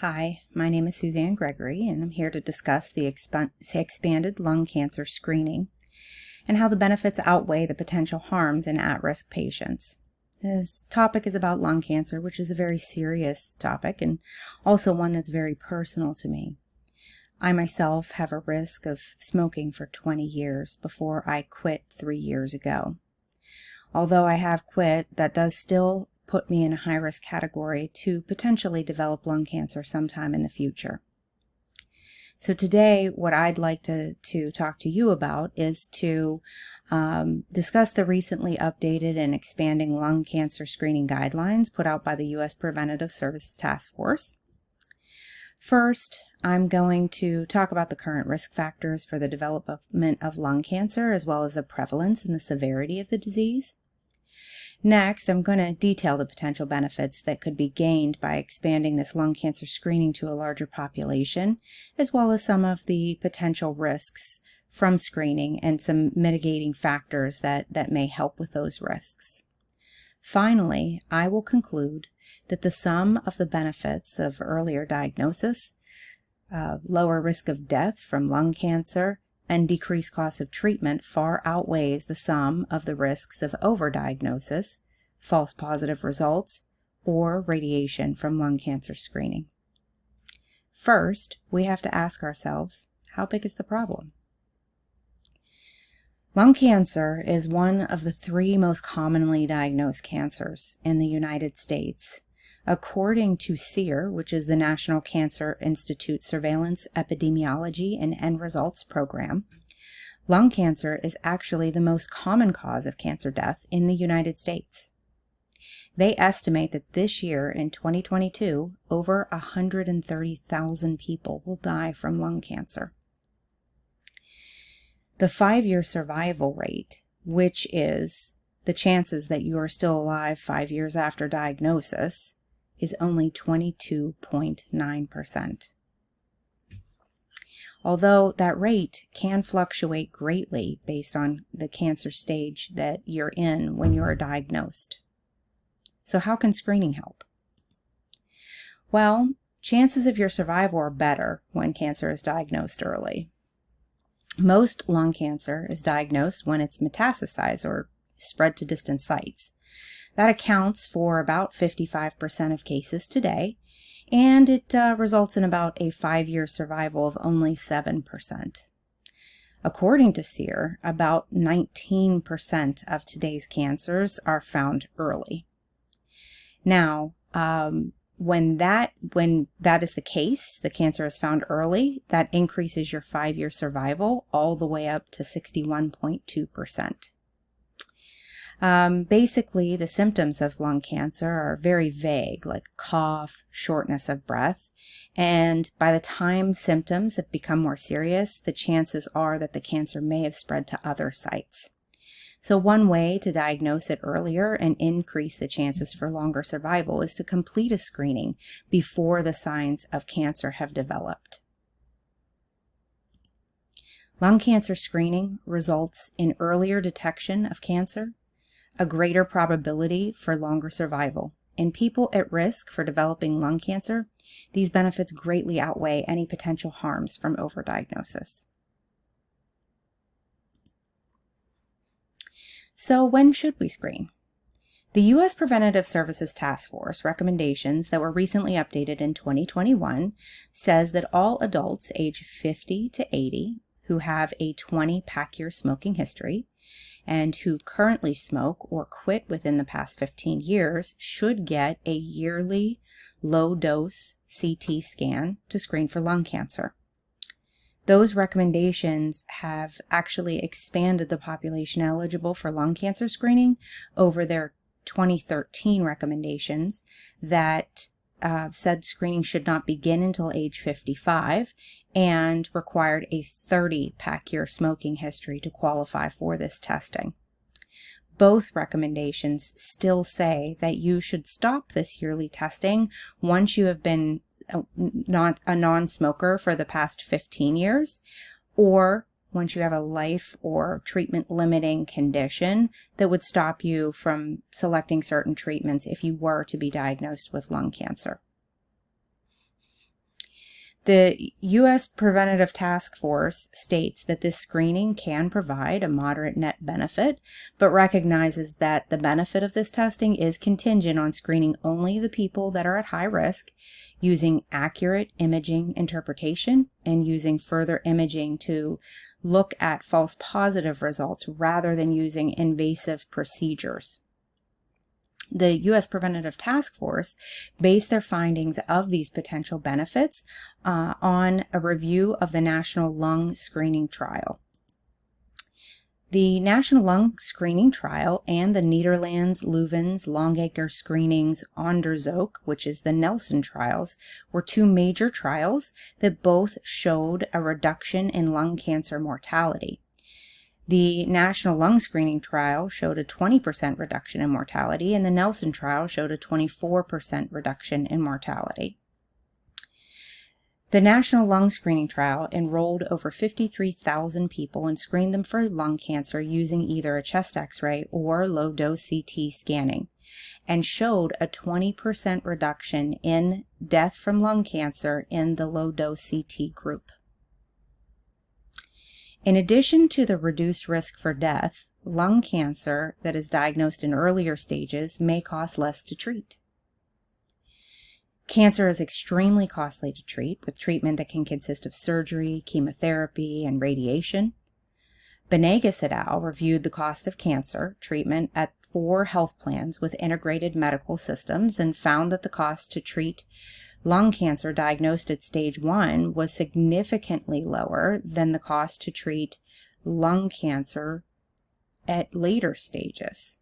Hi, my name is Suzanne Gregory, and I'm here to discuss the expanded lung cancer screening and how the benefits outweigh the potential harms in at-risk patients. This topic is about lung cancer, which is a very serious topic and also one that's very personal to me. I myself have a risk of smoking for 20 years before I quit 3 years ago. Although I have quit, that does still put me in a high-risk category to potentially develop lung cancer sometime in the future. So today, what I'd like to talk to you about is to discuss the recently updated and expanding lung cancer screening guidelines put out by the U.S. Preventative Services Task Force. First, I'm going to talk about the current risk factors for the development of lung cancer, as well as the prevalence and the severity of the disease. Next, I'm going to detail the potential benefits that could be gained by expanding this lung cancer screening to a larger population, as well as some of the potential risks from screening and some mitigating factors that may help with those risks. Finally, I will conclude that the sum of the benefits of earlier diagnosis, lower risk of death from lung cancer, and decreased cost of treatment far outweighs the sum of the risks of overdiagnosis, false positive results, or radiation from lung cancer screening. First, we have to ask ourselves, how big is the problem? Lung cancer is one of the 3 most commonly diagnosed cancers in the United States. According to SEER, which is the National Cancer Institute Surveillance, Epidemiology, and End Results Program, lung cancer is actually the most common cause of cancer death in the United States. They estimate that this year, in 2022, over 130,000 people will die from lung cancer. The 5-year survival rate, which is the chances that you are still alive 5 years after diagnosis, is only 22.9%. Although that rate can fluctuate greatly based on the cancer stage that you're in when you are diagnosed. So how can screening help? Well, chances of your survival are better when cancer is diagnosed early. Most lung cancer is diagnosed when it's metastasized or spread to distant sites. That accounts for about 55% of cases today, and it results in about a 5-year survival of only 7%. According to SEER, about 19% of today's cancers are found early. Now, when that is the case, the cancer is found early, that increases your 5-year survival all the way up to 61.2%. Basically, the symptoms of lung cancer are very vague, like cough, shortness of breath, and by the time symptoms have become more serious, the chances are that the cancer may have spread to other sites. So one way to diagnose it earlier and increase the chances for longer survival is to complete a screening before the signs of cancer have developed. Lung cancer screening results in earlier detection of cancer, a greater probability for longer survival. In people at risk for developing lung cancer, these benefits greatly outweigh any potential harms from overdiagnosis. So when should we screen? The U.S. Preventative Services Task Force recommendations that were recently updated in 2021 says that all adults age 50 to 80 who have a 20 pack-year smoking history and who currently smoke or quit within the past 15 years should get a yearly low-dose CT scan to screen for lung cancer. Those recommendations have actually expanded the population eligible for lung cancer screening over their 2013 recommendations that said screening should not begin until age 55 and required a 30 pack-year smoking history to qualify for this testing. Both recommendations still say that you should stop this yearly testing once you have been not a non-smoker for the past 15 years, or once you have a life or treatment limiting condition that would stop you from selecting certain treatments if you were to be diagnosed with lung cancer. The U.S. Preventative Task Force states that this screening can provide a moderate net benefit, but recognizes that the benefit of this testing is contingent on screening only the people that are at high risk, using accurate imaging interpretation, and using further imaging to look at false positive results rather than using invasive procedures. The U.S. Preventative Task Force based their findings of these potential benefits on a review of the National Lung Screening Trial. The National Lung Screening Trial and the Nederlands, Leuven's, Longacre Screening's Onderzoek, which is the Nelson trials, were two major trials that both showed a reduction in lung cancer mortality. The National Lung Screening Trial showed a 20% reduction in mortality, and the Nelson trial showed a 24% reduction in mortality. The National Lung Screening Trial enrolled over 53,000 people and screened them for lung cancer using either a chest X-ray or low-dose CT scanning, and showed a 20% reduction in death from lung cancer in the low-dose CT group. In addition to the reduced risk for death, lung cancer that is diagnosed in earlier stages may cost less to treat. Cancer is extremely costly to treat, with treatment that can consist of surgery, chemotherapy, and radiation. Benegas et al. Reviewed the cost of cancer treatment at 4 health plans with integrated medical systems and found that the cost to treat lung cancer diagnosed at stage 1 was significantly lower than the cost to treat lung cancer at later stages.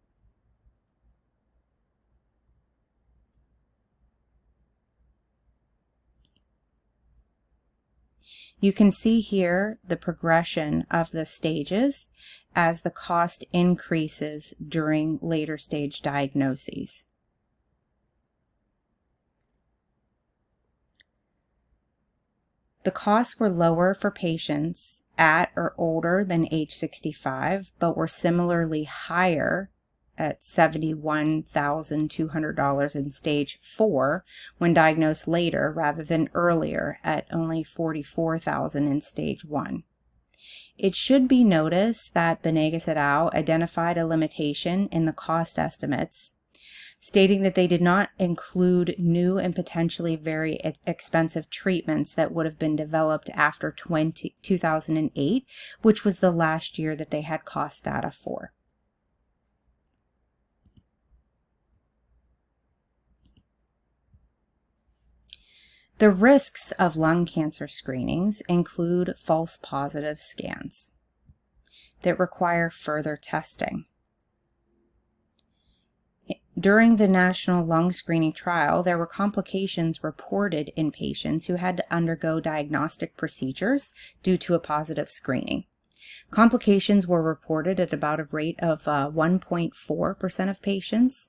You can see here the progression of the stages as the cost increases during later stage diagnoses. The costs were lower for patients at or older than age 65, but were similarly higher at $71,200 in stage 4 when diagnosed later rather than earlier at only $44,000 in stage 1. It should be noticed that Benegas et al. Identified a limitation in the cost estimates, stating that they did not include new and potentially very expensive treatments that would have been developed after 2008, which was the last year that they had cost data for. The risks of lung cancer screenings include false positive scans that require further testing. During the National Lung Screening Trial, there were complications reported in patients who had to undergo diagnostic procedures due to a positive screening. Complications were reported at about a rate of 1.4% of patients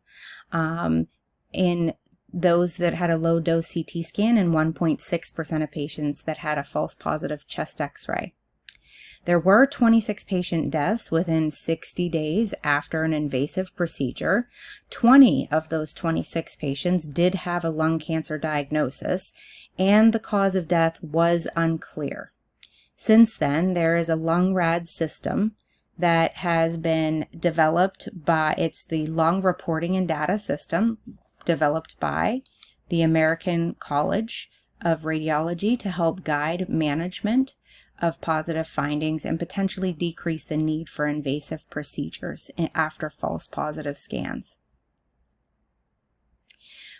in those that had a low-dose CT scan and 1.6% of patients that had a false positive chest X-ray. There were 26 patient deaths within 60 days after an invasive procedure. 20 of those 26 patients did have a lung cancer diagnosis, and the cause of death was unclear. Since then, there is a LungRad system that has been developed by, it's the Lung Reporting and Data System, developed by the American College of Radiology to help guide management of positive findings and potentially decrease the need for invasive procedures after false positive scans.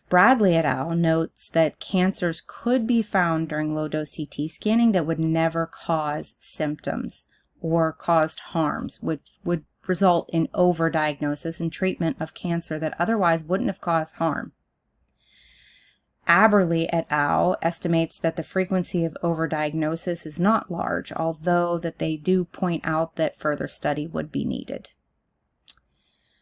Bradley et al. Notes that cancers could be found during low-dose CT scanning that would never cause symptoms or caused harms, which would result in overdiagnosis and treatment of cancer that otherwise wouldn't have caused harm. Aberle et al. Estimates that the frequency of overdiagnosis is not large, although that they do point out that further study would be needed.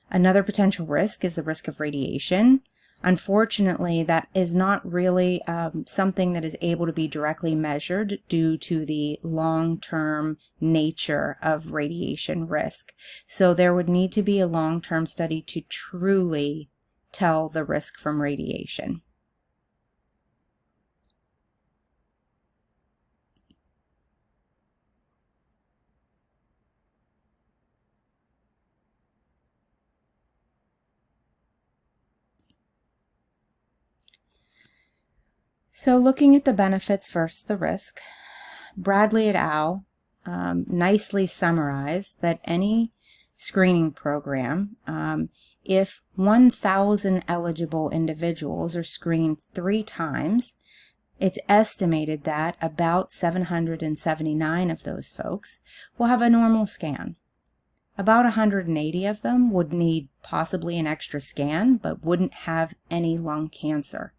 Another potential risk is the risk of radiation. Unfortunately, that is not really something that is able to be directly measured due to the long-term nature of radiation risk. So there would need to be a long-term study to truly tell the risk from radiation. So looking at the benefits versus the risk, Bradley et al. Nicely summarized that any screening program, if 1,000 eligible individuals are screened 3 times, it's estimated that about 779 of those folks will have a normal scan. About 180 of them would need possibly an extra scan, but wouldn't have any lung cancer.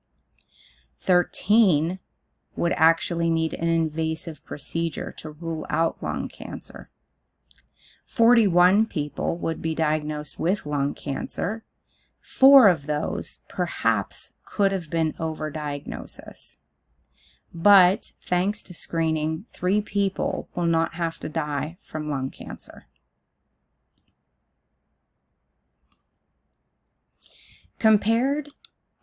13 would actually need an invasive procedure to rule out lung cancer. 41 people would be diagnosed with lung cancer. 4 of those perhaps could have been overdiagnosis. But thanks to screening, 3 people will not have to die from lung cancer. Compared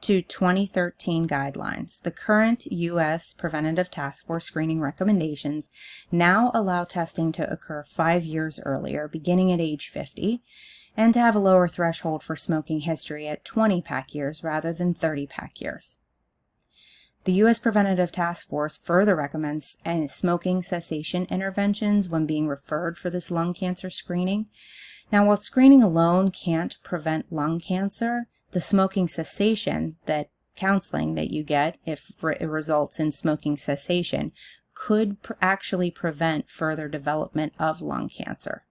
to 2013 guidelines, the current U.S. Preventative Task Force screening recommendations now allow testing to occur 5 years earlier, beginning at age 50, and to have a lower threshold for smoking history at 20 pack years rather than 30 pack years. The U.S. Preventative Task Force further recommends smoking cessation interventions when being referred for this lung cancer screening. Now, while screening alone can't prevent lung cancer, the smoking cessation counseling that you get if it results in smoking cessation could actually prevent further development of lung cancer.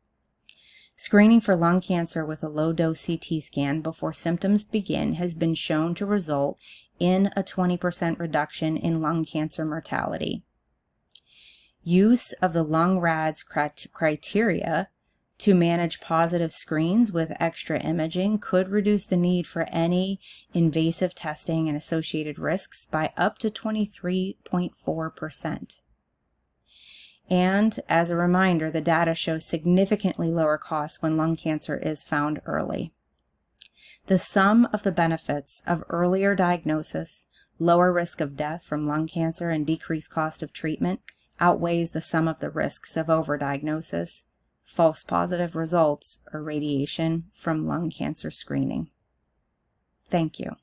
Screening for lung cancer with a low-dose CT scan before symptoms begin has been shown to result in a 20% reduction in lung cancer mortality. Use of the Lung-RADS criteria to manage positive screens with extra imaging could reduce the need for any invasive testing and associated risks by up to 23.4%. And as a reminder, the data shows significantly lower costs when lung cancer is found early. The sum of the benefits of earlier diagnosis, lower risk of death from lung cancer, and decreased cost of treatment outweighs the sum of the risks of overdiagnosis, false positive results, or radiation from lung cancer screening. Thank you.